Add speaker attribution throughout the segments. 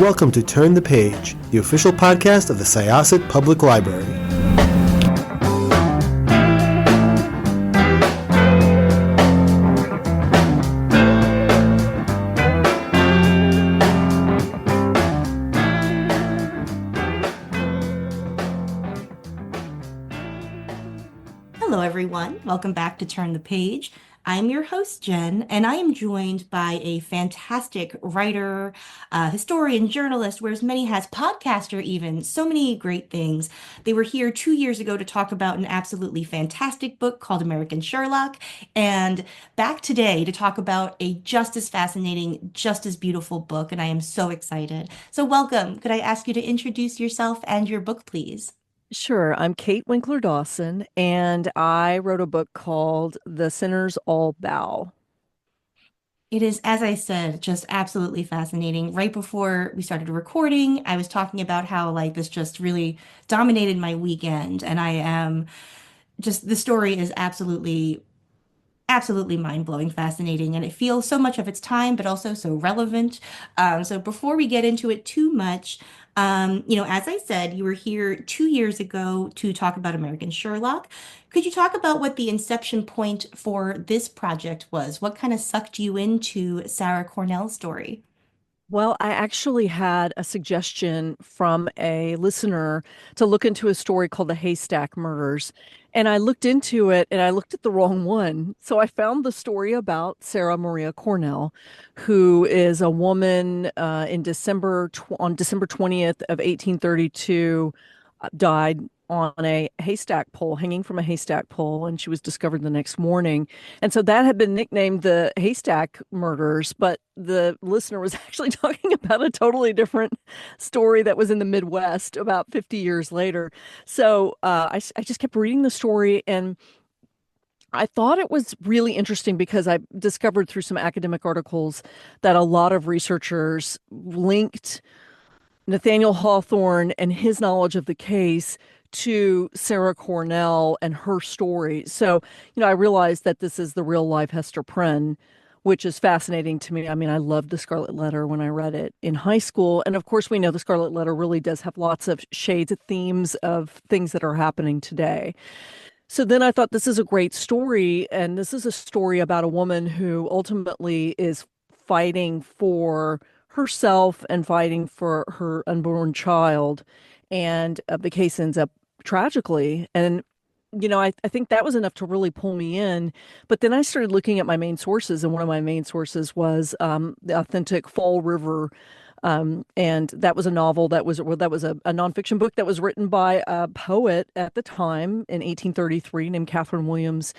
Speaker 1: welcome to Turn the Page, the official podcast of the Syosset Public Library.
Speaker 2: Hello, everyone. Welcome back to Turn the Page. I'm your host, Jen, and I am joined by a fantastic writer, historian, journalist, wears many hats, podcaster even, so many great things. They were here 2 years ago to talk about an absolutely fantastic book called American Sherlock, and back today to talk about a just as fascinating, just as beautiful book, and I am so excited. So welcome. Could I ask you to introduce yourself and your book, please?
Speaker 3: Sure. I'm Kate Winkler Dawson, and I wrote a book called The Sinners All Bow.
Speaker 2: It is, as I said, just absolutely fascinating. Right before we started recording, I was talking about how like this just really dominated my weekend, and I am just the story is absolutely mind-blowing, fascinating, and it feels so much of its time, but also so relevant. So before we get into it too much, as I said, you were here 2 years ago to talk about American Sherlock. Could you talk about what the inception point for this project was? What kind of sucked you into Sarah Cornell's story?
Speaker 3: Well, I actually had a suggestion from a listener to look into a story called the Haystack Murders. And I looked into it and I looked at the wrong one. So I found the story about Sarah Maria Cornell, who is a woman on December 20th of 1832, died on a haystack pole, hanging from a haystack pole, and she was discovered the next morning. And so that had been nicknamed the Haystack Murders, but the listener was actually talking about a totally different story that was in the Midwest about 50 years later. So I just kept reading the story, and I thought it was really interesting because I discovered through some academic articles that a lot of researchers linked Nathaniel Hawthorne and his knowledge of the case to Sarah Cornell and her story. So, I realized that this is the real life Hester Prynne, which is fascinating to me. I mean, I loved The Scarlet Letter when I read it in high school. And of course, we know The Scarlet Letter really does have lots of shades, themes of things that are happening today. So then I thought this is a great story. And this is a story about a woman who ultimately is fighting for herself and fighting for her unborn child. And the case ends up tragically. And, I think that was enough to really pull me in. But then I started looking at my main sources. And one of my main sources was the authentic Fall River. And that was a novel that was a nonfiction book that was written by a poet at the time in 1833 named Catherine Williams.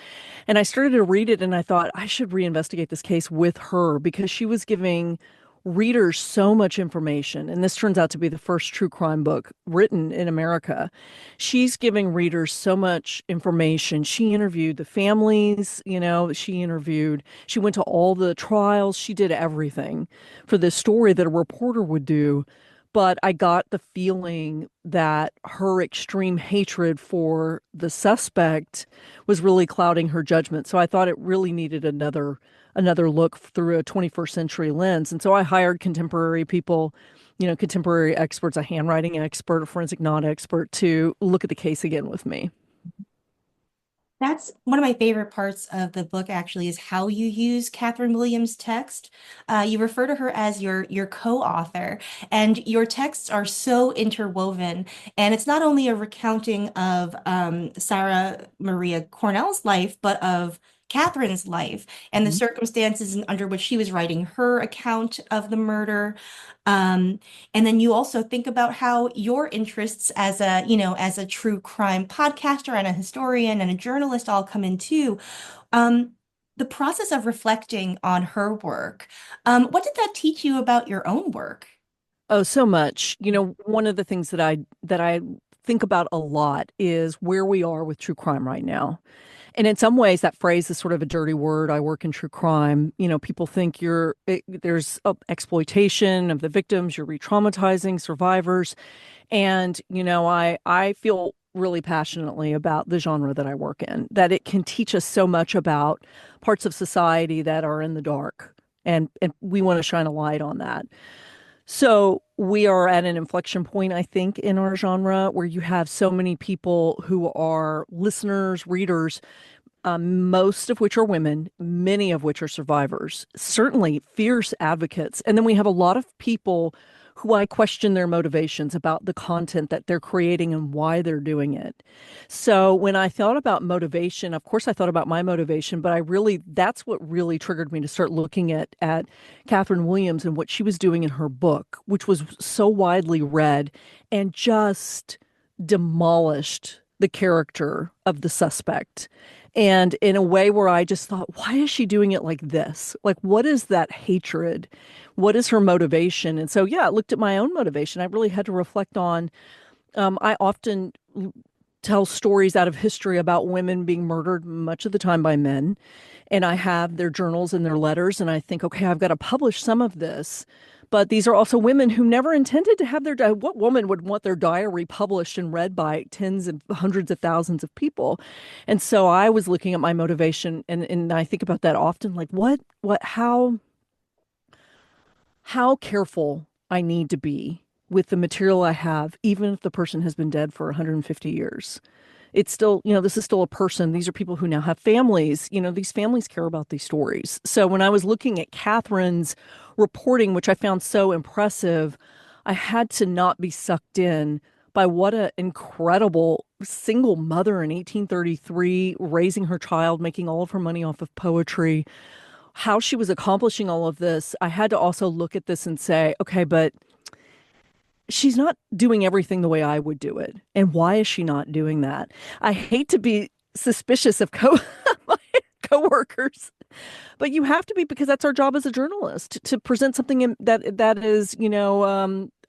Speaker 3: And I started to read it and I thought I should reinvestigate this case with her because she was giving readers so much information. And this turns out to be the first true crime book written in America. She's giving readers so much information. She interviewed the families, she went to all the trials. She did everything for this story that a reporter would do. But I got the feeling that her extreme hatred for the suspect was really clouding her judgment. So I thought it really needed another look through a 21st century lens. And so I hired contemporary people, contemporary experts, a handwriting expert, a forensic non-expert to look at the case again with me.
Speaker 2: That's one of my favorite parts of the book, actually, is how you use Catherine Williams' text. You refer to her as your co-author, and your texts are so interwoven. And it's not only a recounting of Sarah Maria Cornell's life, but of Catherine's life and the circumstances under which she was writing her account of the murder. Um, and then you also think about how your interests as as a true crime podcaster and a historian and a journalist all come in too. Um, the process of reflecting on her work, what did that teach you about your own work?
Speaker 3: Oh, so much. One of the things that I think about a lot is where we are with true crime right now. And in some ways, that phrase is sort of a dirty word. I work in true crime. People think there's exploitation of the victims, you're re-traumatizing survivors. And, I feel really passionately about the genre that I work in, that it can teach us so much about parts of society that are in the dark. And we want to shine a light on that. So we are at an inflection point, I think, in our genre where you have so many people who are listeners, readers, most of which are women, many of which are survivors, certainly fierce advocates. And then we have a lot of people who I question their motivations about the content that they're creating and why they're doing it. So when I thought about motivation, of course I thought about my motivation, but that's what really triggered me to start looking at Catherine Williams and what she was doing in her book, which was so widely read and just demolished the character of the suspect. And in a way where I just thought, why is she doing it like this? Like, what is that hatred? What is her motivation? And so, yeah, I looked at my own motivation. I really had to reflect on, I often tell stories out of history about women being murdered much of the time by men. And I have their journals and their letters. And I think, okay, I've got to publish some of this. But these are also women who never intended to have what woman would want their diary published and read by tens and hundreds of thousands of people? And so I was looking at my motivation and I think about that often, like how careful I need to be with the material I have, even if the person has been dead for 150 years. It's still, this is still a person. These are people who now have families. These families care about these stories. So when I was looking at Catherine's reporting, which I found so impressive, I had to not be sucked in by what an incredible single mother in 1833, raising her child, making all of her money off of poetry, how she was accomplishing all of this. I had to also look at this and say, okay, but she's not doing everything the way I would do it. And why is she not doing that? I hate to be suspicious of my coworkers, but you have to be, because that's our job as a journalist to present something that is,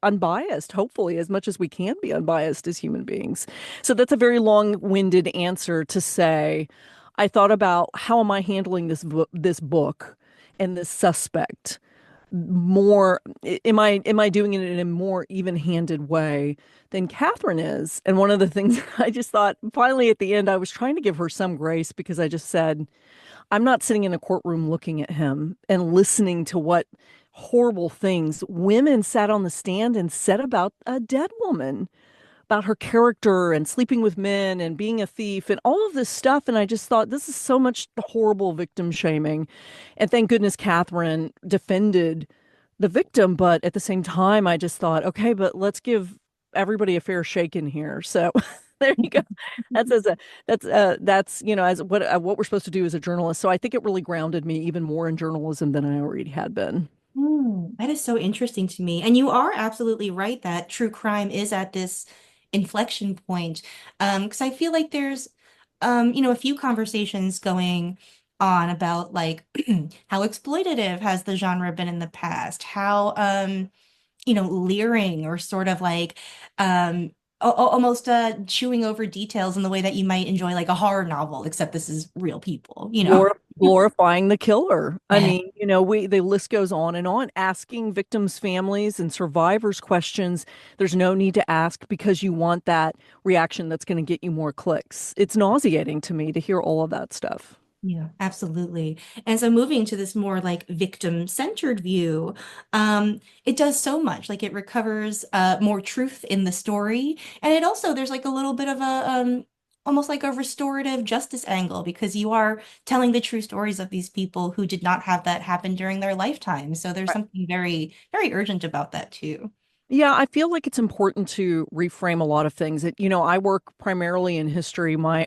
Speaker 3: unbiased, hopefully, as much as we can be unbiased as human beings. So that's a very long-winded answer to say, I thought about how am I handling this book and this suspect more. Am I doing it in a more even-handed way than Catherine is? And one of the things I just thought, finally at the end, I was trying to give her some grace, because I just said, I'm not sitting in a courtroom looking at him and listening to what horrible things women sat on the stand and said about a dead woman, about her character and sleeping with men and being a thief and all of this stuff. And I just thought, this is so much horrible victim shaming. And thank goodness Catherine defended the victim. But at the same time, I just thought, okay, but let's give everybody a fair shake in here. So there you go. That's as what we're supposed to do as a journalist. So I think it really grounded me even more in journalism than I already had been.
Speaker 2: That is so interesting to me. And you are absolutely right that true crime is at this inflection point. Because I feel like there's, a few conversations going on about like how exploitative has the genre been in the past, how, leering or sort of like, almost chewing over details in the way that you might enjoy like a horror novel, except this is real people.
Speaker 3: Glorifying the killer. I
Speaker 2: Yeah.
Speaker 3: mean, the list goes on and on, asking victims' families and survivors questions there's no need to ask, because you want that reaction that's going to get you more clicks. It's nauseating to me to hear all of that stuff.
Speaker 2: Yeah, absolutely. And so moving to this more like victim-centered view, it does so much. Like it recovers more truth in the story. And it also, there's like a little bit of a almost like a restorative justice angle, because you are telling the true stories of these people who did not have that happen during their lifetime. So there's something very, very urgent about that too.
Speaker 3: Yeah, I feel like it's important to reframe a lot of things. I work primarily in history. My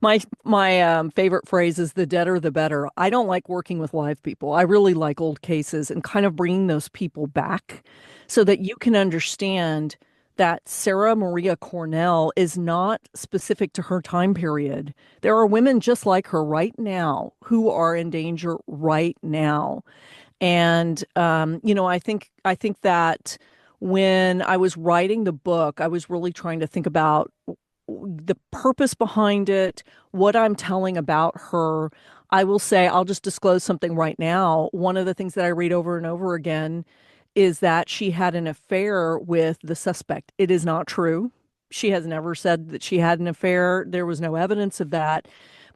Speaker 3: my favorite phrase is the deader the better. I don't like working with live people. I really like old cases and kind of bringing those people back so that you can understand that Sarah Maria Cornell is not specific to her time period. There are women just like her right now who are in danger right now. And I think that when I was writing the book, I was really trying to think about the purpose behind it, what I'm telling about her. I will say, I'll just disclose something right now. One of the things that I read over and over again is that she had an affair with the suspect. It is not true. She has never said that she had an affair. There was no evidence of that,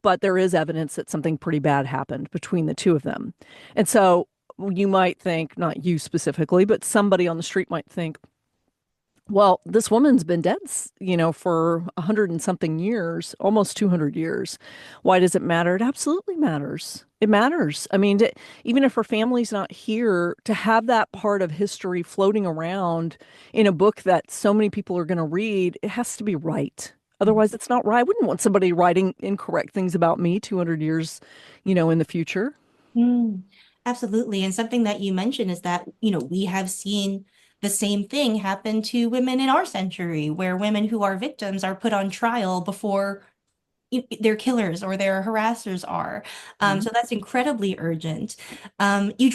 Speaker 3: but there is evidence that something pretty bad happened between the two of them. And so you might think, not you specifically, but somebody on the street might think, well, this woman's been dead, for 100 and something years, almost 200 years. Why does it matter? It absolutely matters. It matters. I mean, even if her family's not here, to have that part of history floating around in a book that so many people are going to read, it has to be right. Otherwise, it's not right. I wouldn't want somebody writing incorrect things about me 200 years, in the future.
Speaker 2: Mm, absolutely. And something that you mentioned is that, we have seen the same thing happen to women in our century, where women who are victims are put on trial before their killers or their harassers are. So that's incredibly urgent. You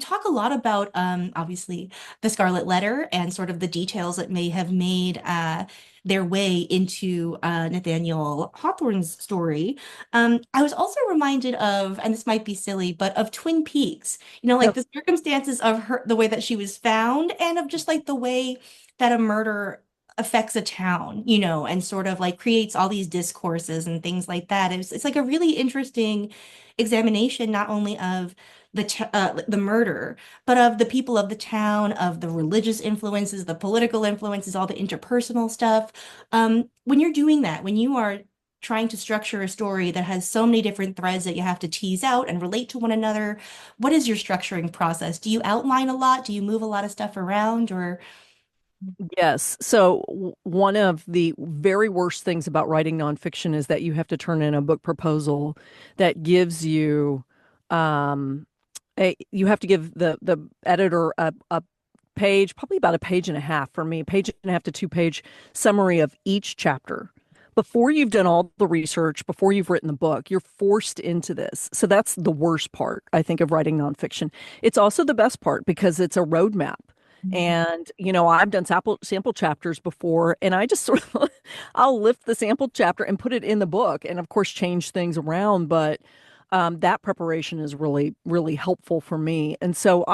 Speaker 2: talk a lot about obviously the Scarlet Letter and sort of the details that may have made their way into Nathaniel Hawthorne's story. I was also reminded of, and this might be silly, but of Twin Peaks. Like
Speaker 3: Yep.
Speaker 2: the circumstances of her, the way that she was found, and of just like the way that a murder affects a town, and sort of like creates all these discourses and things like that. It's like a really interesting examination, not only of the murder, but of the people of the town, of the religious influences, the political influences, all the interpersonal stuff. When you're doing that, when you are trying to structure a story that has so many different threads that you have to tease out and relate to one another, what is your structuring process? Do you outline a lot? Do you move a lot of stuff around, or?
Speaker 3: Yes. So one of the very worst things about writing nonfiction is that you have to turn in a book proposal that gives you, you have to give the editor a page, probably about a page and a half for me, page and a half to 2 page summary of each chapter. Before you've done all the research, before you've written the book, you're forced into this. So that's the worst part, I think, of writing nonfiction. It's also the best part because it's a roadmap. And, I've done sample chapters before, and I just sort of, I'll lift the sample chapter and put it in the book and, of course, change things around. But that preparation is really, really helpful for me. And so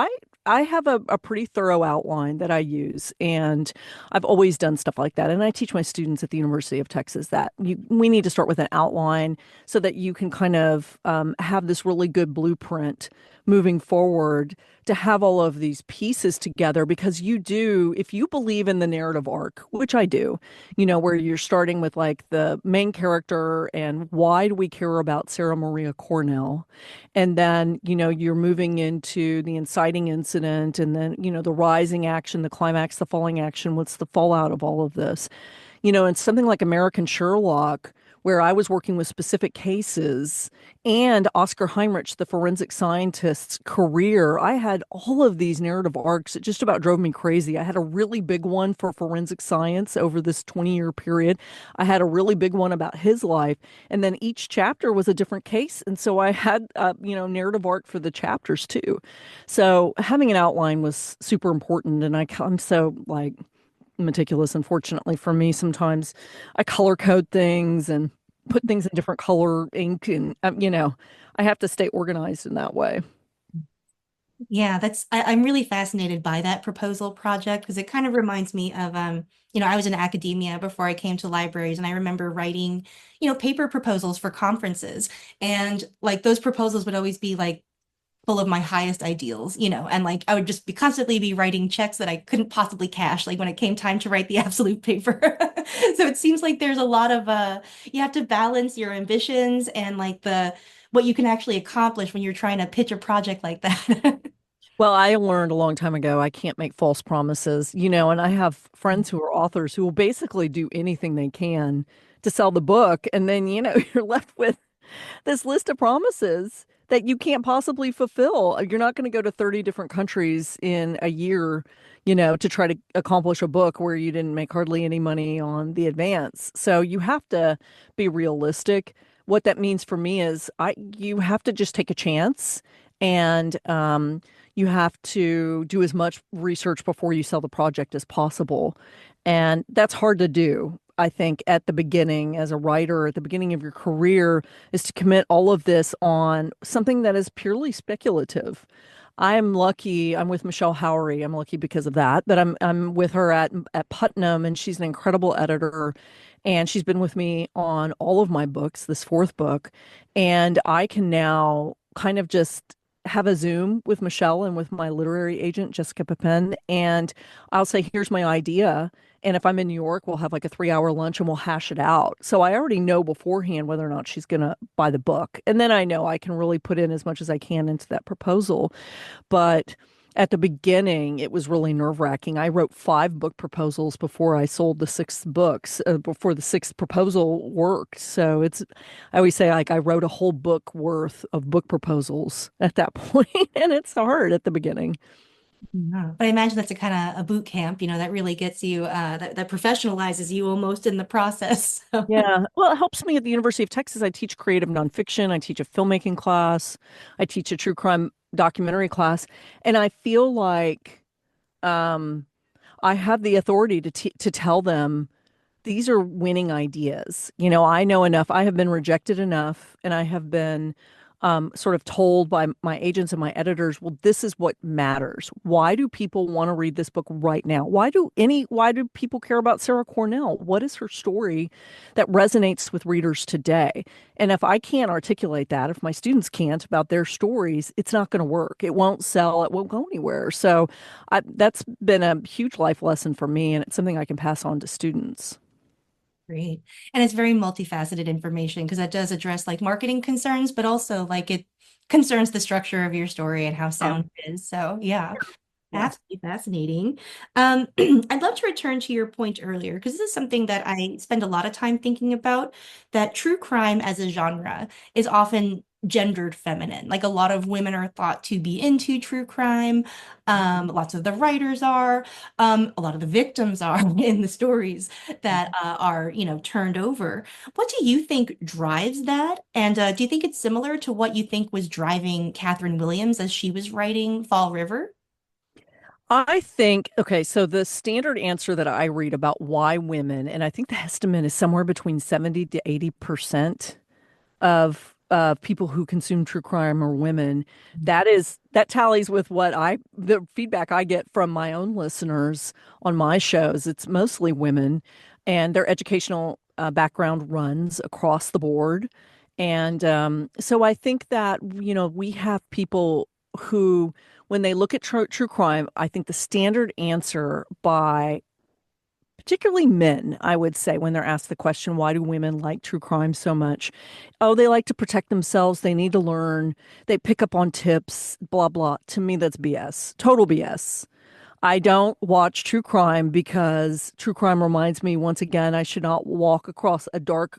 Speaker 3: I have a pretty thorough outline that I use, and I've always done stuff like that. And I teach my students at the University of Texas that we need to start with an outline so that you can kind of have this really good blueprint moving forward to have all of these pieces together, because if you believe in the narrative arc, which I do, where you're starting with like the main character and why do we care about Sarah Maria Cornell? And then, you're moving into the inciting incident, and then, the rising action, the climax, the falling action. What's the fallout of all of this? And something like American Sherlock, where I was working with specific cases, and Oscar Heinrich, the forensic scientist's career, I had all of these narrative arcs. It just about drove me crazy. I had a really big one for forensic science over this 20-year period. I had a really big one about his life. And then each chapter was a different case. And so I had, narrative arc for the chapters too. So having an outline was super important. And I'm so like, meticulous. Unfortunately for me, sometimes I color code things and put things in different color ink, and I have to stay organized in that way.
Speaker 2: Yeah, I'm really fascinated by that proposal project because it kind of reminds me of I was in academia before I came to libraries, and I remember writing, paper proposals for conferences. And like those proposals would always be like full of my highest ideals, and like I would just be constantly be writing checks that I couldn't possibly cash, like when it came time to write the absolute paper. So it seems like there's a lot of you have to balance your ambitions and like the what you can actually accomplish when you're trying to pitch a project like that.
Speaker 3: Well, I learned a long time ago I can't make false promises, and I have friends who are authors who will basically do anything they can to sell the book. And then, you're left with this list of promises that you can't possibly fulfill. You're not going to go to 30 different countries in a year, to try to accomplish a book where you didn't make hardly any money on the advance. So you have to be realistic. What that means for me is you have to just take a chance, and you have to do as much research before you sell the project as possible. And that's hard to do. I think at the beginning, as a writer, at the beginning of your career, is to commit all of this on something that is purely speculative. I am lucky. I'm with Michelle Howery. I'm lucky because of that. But I'm with her at Putnam, and she's an incredible editor. And she's been with me on all of my books, this fourth book. And I can now kind of just have a Zoom with Michelle and with my literary agent, Jessica Pippen, and I'll say, here's my idea. And if I'm in New York, we'll have like a 3 hour lunch and we'll hash it out. So I already know beforehand whether or not she's going to buy the book. And then I know I can really put in as much as I can into that proposal. But at the beginning, it was really nerve-wracking. I wrote 5 book proposals before I sold the sixth books, before the sixth proposal worked. So I always say, like, I wrote a whole book worth of book proposals at that point, and it's hard at the beginning.
Speaker 2: Yeah. But I imagine that's a kind of a boot camp, that really gets you, that professionalizes you almost in the process. So,
Speaker 3: Yeah. Well, it helps me at the University of Texas. I teach creative nonfiction. I teach a filmmaking class. I teach a true crime documentary class. And I feel like um, I have the authority to tell them these are winning ideas. I know enough. I have been rejected enough, and I have been sort of told by my agents and my editors, well, this is what matters. Why do people want to read this book right now? Why do people care about Sarah Cornell? What is her story that resonates with readers today? And if I can't articulate that, if my students can't about their stories, it's not going to work. It won't sell. It won't go anywhere. So that's been a huge life lesson for me, and it's something I can pass on to students.
Speaker 2: great. And it's very multifaceted information because that does address like marketing concerns, but also like it concerns the structure of your story and how
Speaker 3: Oh,
Speaker 2: sound it is. So yeah.
Speaker 3: yeah.
Speaker 2: Absolutely fascinating. I'd love to return to your point earlier, because this is something that I spend a lot of time thinking about, that true crime as a genre is often gendered feminine. Like a lot of women are thought to be into true crime. Lots of the writers are, a lot of the victims are in the stories that are, turned over. What do you think drives that? And do you think it's similar to what you think was driving Catherine Williams as she was writing Fall River?
Speaker 3: I think, okay, so the standard answer that I read about why women, and I think the estimate is somewhere between 70 to 80% of people who consume true crime are women. That tallies with the feedback I get from my own listeners on my shows. It's mostly women, and their educational background runs across the board. And so I think that, we have people who, when they look at true crime, I think the standard answer by particularly men, I would say, when they're asked the question, why do women like true crime so much? Oh, they like to protect themselves. They need to learn. They pick up on tips, blah, blah. To me, that's BS. Total BS. I don't watch true crime because true crime reminds me once again I should not walk across a dark,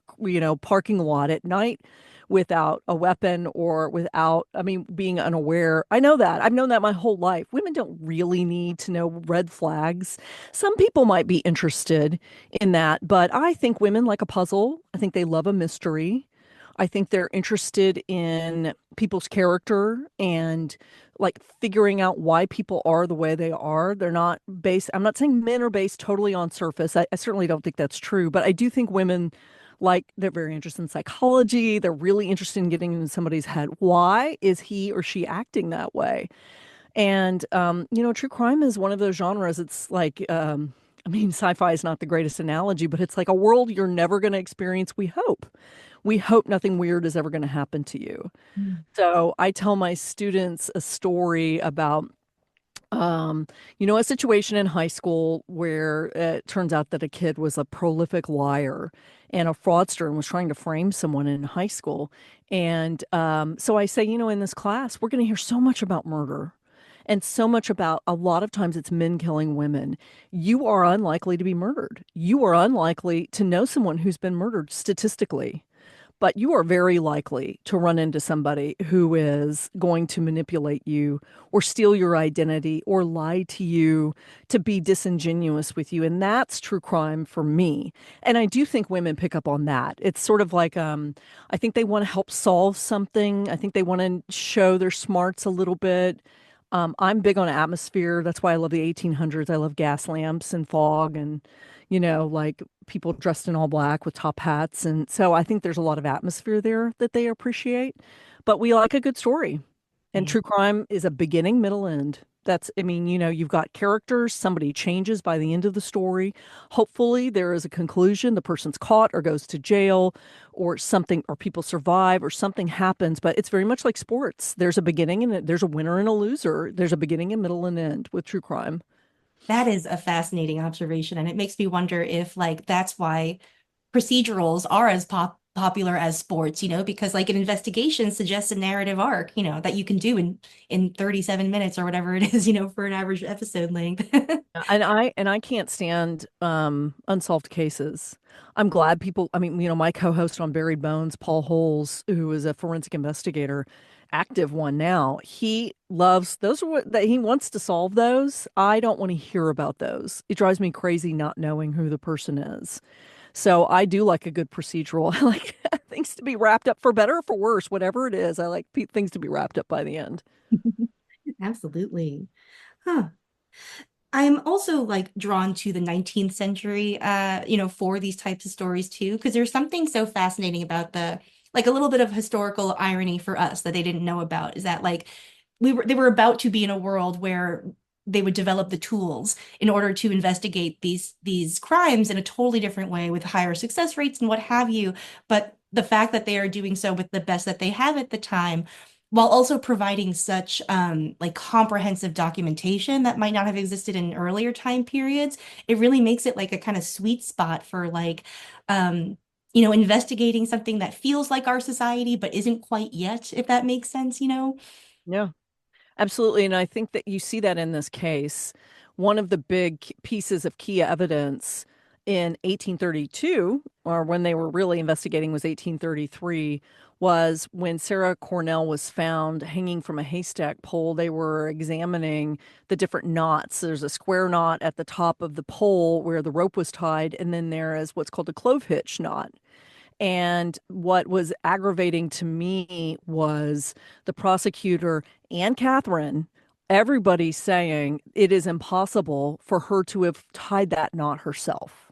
Speaker 3: parking lot at night without a weapon or without, I mean, being unaware. I know that. I've known that my whole life. Women don't really need to know red flags. Some people might be interested in that, but I think women like a puzzle. I think they love a mystery. I think they're interested in people's character and like figuring out why people are the way they are. They're not based, I'm not saying men are based totally on surface. I certainly don't think that's true, but I do think women they're very interested in psychology. They're really interested in getting into somebody's head. Why is he or she acting that way? And true crime is one of those genres. It's like I mean, sci-fi is not the greatest analogy, but it's like a world you're never going to experience, we hope. We hope nothing weird is ever going to happen to you.
Speaker 2: Mm.
Speaker 3: So I tell my students a story about a situation in high school where it turns out that a kid was a prolific liar and a fraudster and was trying to frame someone in high school. And so I say, in this class, we're going to hear so much about murder and so much about a lot of times it's men killing women. You are unlikely to be murdered. You are unlikely to know someone who's been murdered statistically. But you are very likely to run into somebody who is going to manipulate you or steal your identity or lie to you to be disingenuous with you. And that's true crime for me. And I do think women pick up on that. It's sort of like I think they want to help solve something. I think they want to show their smarts a little bit. I'm big on atmosphere. That's why I love the 1800s. I love gas lamps and fog and, like people dressed in all black with top hats. And so I think there's a lot of atmosphere there that they appreciate. But we like a good story. And true crime is a beginning, middle, end. That's, I mean, you've got characters, somebody changes by the end of the story. Hopefully, there is a conclusion, the person's caught or goes to jail or something, or people survive or something happens. But it's very much like sports. There's a beginning and there's a winner and a loser. There's a beginning and middle and end with true crime.
Speaker 2: That is a fascinating observation, and it makes me wonder if like that's why procedurals are as popular as sports, because like an investigation suggests a narrative arc, that you can do in 37 minutes or whatever it is, for an average episode length.
Speaker 3: And I can't stand unsolved cases. I'm glad people, I mean, my co-host on Buried Bones, Paul Holes, who is a forensic investigator, active one now, he loves those are what that he wants to solve those. I don't want to hear about those. It drives me crazy not knowing who the person is. So I do like a good procedural. I like things to be wrapped up for better or for worse, whatever it is. I like things to be wrapped up by the end.
Speaker 2: Absolutely. Huh. I'm also like drawn to the 19th century, for these types of stories too, because there's something so fascinating about like a little bit of historical irony for us that they didn't know about is that like they were about to be in a world where they would develop the tools in order to investigate these crimes in a totally different way with higher success rates and what have you. But the fact that they are doing so with the best that they have at the time while also providing such like comprehensive documentation that might not have existed in earlier time periods, it really makes it like a kind of sweet spot for like investigating something that feels like our society but isn't quite yet, if that makes sense.
Speaker 3: Yeah. Absolutely. And I think that you see that in this case. One of the big pieces of key evidence in 1832, or when they were really investigating was 1833, was when Sarah Cornell was found hanging from a haystack pole. They were examining the different knots. There's a square knot at the top of the pole where the rope was tied, and then there is what's called a clove hitch knot. And what was aggravating to me was the prosecutor and Catherine, everybody saying it is impossible for her to have tied that knot herself.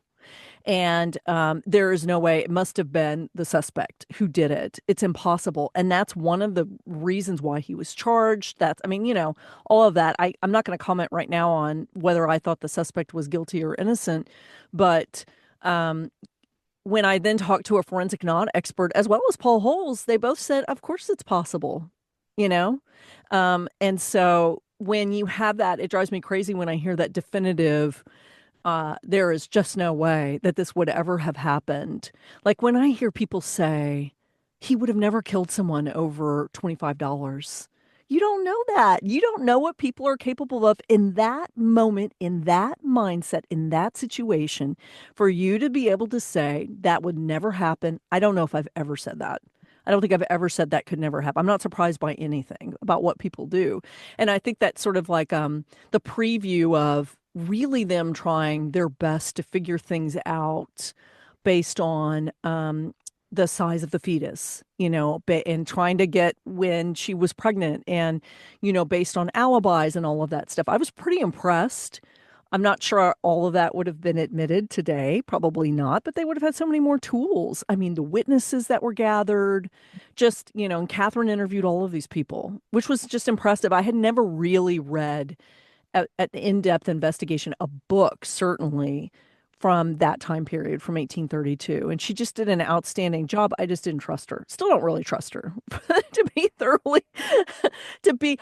Speaker 3: And there is no way, it must have been the suspect who did it. It's impossible. And that's one of the reasons why he was charged. That's, I mean, all of that. I'm not going to comment right now on whether I thought the suspect was guilty or innocent, but when I then talked to a forensic non-expert as well as Paul Holes, they both said, of course it's possible, you know? And so when you have that, it drives me crazy when I hear that definitive, there is just no way that this would ever have happened. Like when I hear people say he would have never killed someone over $25. You don't know that. You don't know what people are capable of in that moment, in that mindset, in that situation. For you to be able to say that would never happen, I don't know if I've ever said that. I don't think I've ever said that could never happen. I'm not surprised by anything about what people do. And I think that's sort of like the preview of really them trying their best to figure things out based on the size of the fetus, and trying to get when she was pregnant and, based on alibis and all of that stuff. I was pretty impressed. I'm not sure all of that would have been admitted today, probably not, but they would have had so many more tools. I mean, the witnesses that were gathered, just, and Catherine interviewed all of these people, which was just impressive. I had never really read an in-depth investigation, a book, certainly from that time period from 1832. And she just did an outstanding job. I just didn't trust her. Still don't really trust her to be thoroughly,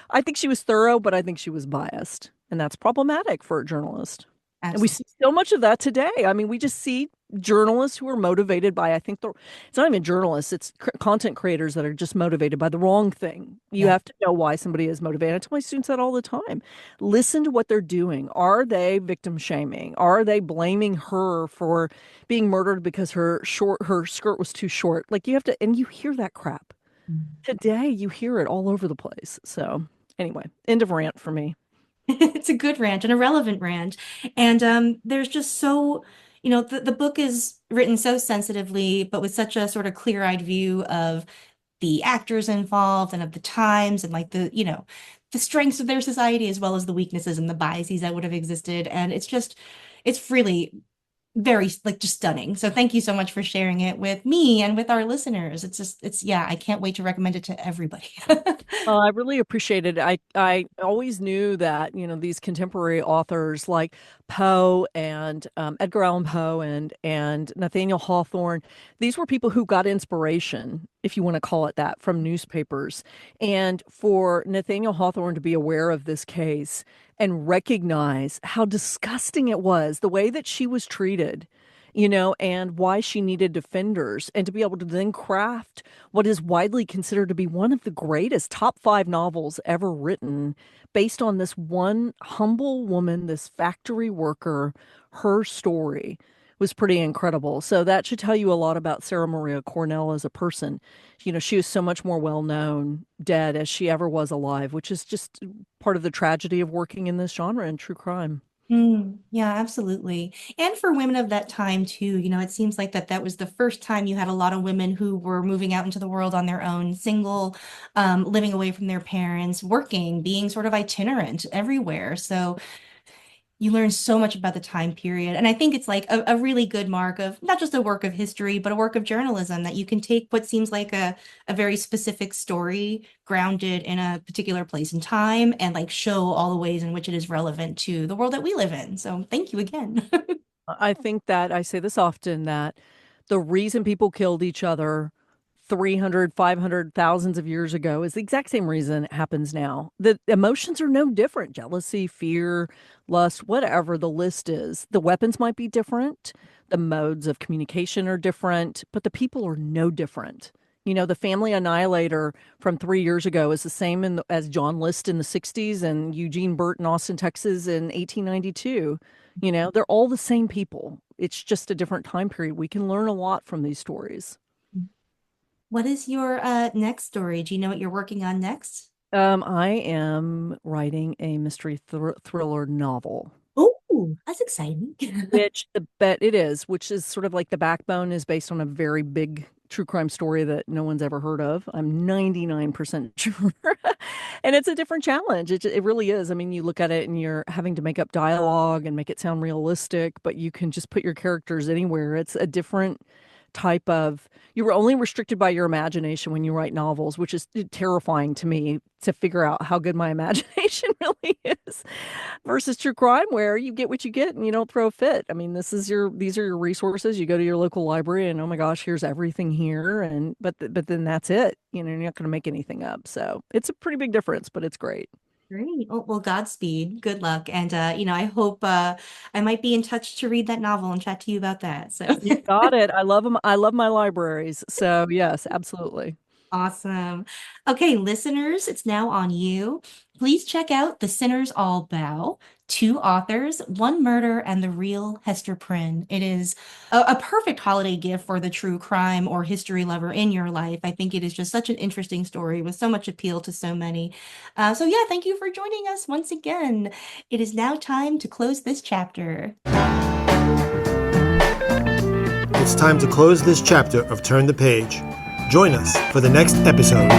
Speaker 3: I think she was thorough, but I think she was biased. And that's problematic for a journalist. And we
Speaker 2: Absolutely.
Speaker 3: see so much of that today. I mean, we just see journalists who are motivated by, it's not even journalists, it's content creators that are just motivated by the wrong thing. You
Speaker 2: Yeah.
Speaker 3: have to know why somebody is motivated. I tell my students that all the time. Listen to what they're doing. Are they victim shaming? Are they blaming her for being murdered because her skirt was too short? Like you have to, and you hear that crap. Today, you hear it all over the place. So anyway, end of rant for me.
Speaker 2: It's a good rant, an irrelevant rant. And there's just so, the book is written so sensitively, but with such a sort of clear-eyed view of the actors involved and of the times and like the strengths of their society as well as the weaknesses and the biases that would have existed. And it's really very like just stunning. So thank you so much for sharing it with me and with our listeners. Yeah, I can't wait to recommend it to everybody.
Speaker 3: I really appreciate it. I always knew that, these contemporary authors like Poe and Edgar Allan Poe and Nathaniel Hawthorne, these were people who got inspiration, if you want to call it that, from newspapers. And for Nathaniel Hawthorne to be aware of this case and recognize how disgusting it was, the way that she was treated, and why she needed defenders, and to be able to then craft what is widely considered to be one of the greatest top 5 novels ever written based on this one humble woman, this factory worker. Her story was pretty incredible. So that should tell you a lot about Sarah Maria Cornell as a person. She was so much more well known dead as she ever was alive, which is just part of the tragedy of working in this genre in true crime.
Speaker 2: Yeah, absolutely. And for women of that time too, it seems like that was the first time you had a lot of women who were moving out into the world on their own, single, living away from their parents, working, being sort of itinerant everywhere. So you learn so much about the time period. And I think it's like a really good mark of not just a work of history, but a work of journalism, that you can take what seems like a very specific story grounded in a particular place and time and like show all the ways in which it is relevant to the world that we live in. So thank you again.
Speaker 3: I think that I say this often, that the reason people killed each other 300, 500, thousands of years ago is the exact same reason it happens now. The emotions are no different. Jealousy, fear, lust, whatever the list is. The weapons might be different. The modes of communication are different, but the people are no different. The family annihilator from 3 years ago is the same as John List in the 60s and Eugene Burt in Austin, Texas in 1892. They're all the same people. It's just a different time period. We can learn a lot from these stories.
Speaker 2: What is your next story? Do you know what you're working on next?
Speaker 3: I am writing a mystery thriller novel,
Speaker 2: Oh, that's exciting.
Speaker 3: which is sort of like the backbone is based on a very big true crime story that no one's ever heard of. I'm 99% sure. And it's a different challenge. It really is. I mean, you look at it and you're having to make up dialogue and make it sound realistic, but you can just put your characters anywhere. It's a different type of, you were only restricted by your imagination when you write novels, which is terrifying to me to figure out how good my imagination really is, versus true crime where you get what you get and you don't throw a fit. I mean, these are your resources. You go to your local library and oh my gosh, here's everything here, and but then that's it. You're not going to make anything up. So it's a pretty big difference, but it's great.
Speaker 2: Great. Well, Godspeed. Good luck. And I hope I might be in touch to read that novel and chat to you about that. So
Speaker 3: You got it. I love them. I love my libraries. So yes, absolutely.
Speaker 2: awesome. Okay, listeners, it's now on you. Please check out The Sinners All Bow, 2 authors, one murder, and the real Hester Prynne. It is a perfect holiday gift for the true crime or history lover in your life. I think it is just such an interesting story with so much appeal to so many. So yeah, thank you for joining us once again. It is now time to close this chapter.
Speaker 1: It's time to close this chapter of Turn the Page. Join us for the next episode.